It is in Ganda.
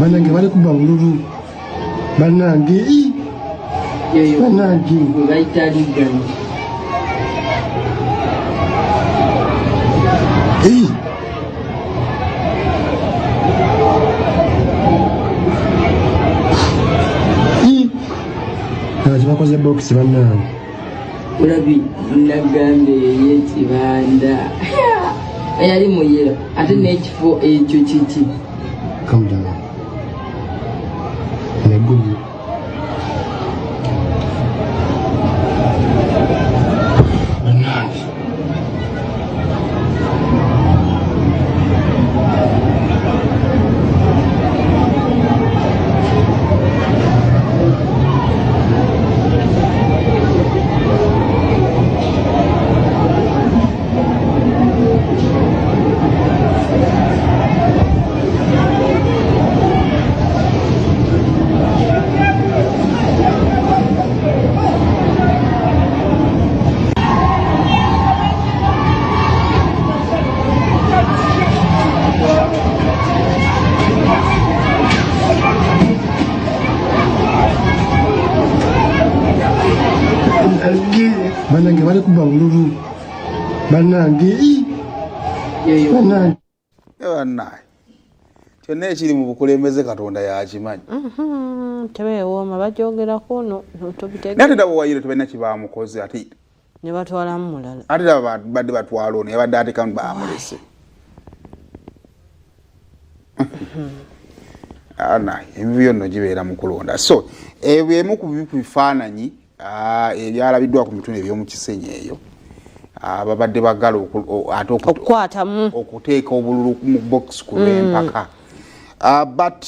Banange bali kuba bululu. Banange. Banange. Ngaitali gani. Bakoze box banange. Ulabi nagambe yekibanda. Ayali muyero ate n'ekifo ekyo kiki. Calm down. Good. Banange bali kuba bululu. Banange. Banange. Banange. Kyonna ekiri mu bukulembeze Katonda yakimanyi. Tebeewooma bajogera kuno tobitegeera. Nate dabo wayiro tebena kibaamukoze ate. Ne batwalamu mulala. Ate dabo badde batwala ono yabadde ate kan baamulese. Ebyo nno gibeera mu kulonda. So ebyemu ku bifaananyi ebyalabiddwa ku mitune eby'omu kisenyi eyo babadde bagala ate okukwatamu okuteeka obululu mu box ku lw'empaka but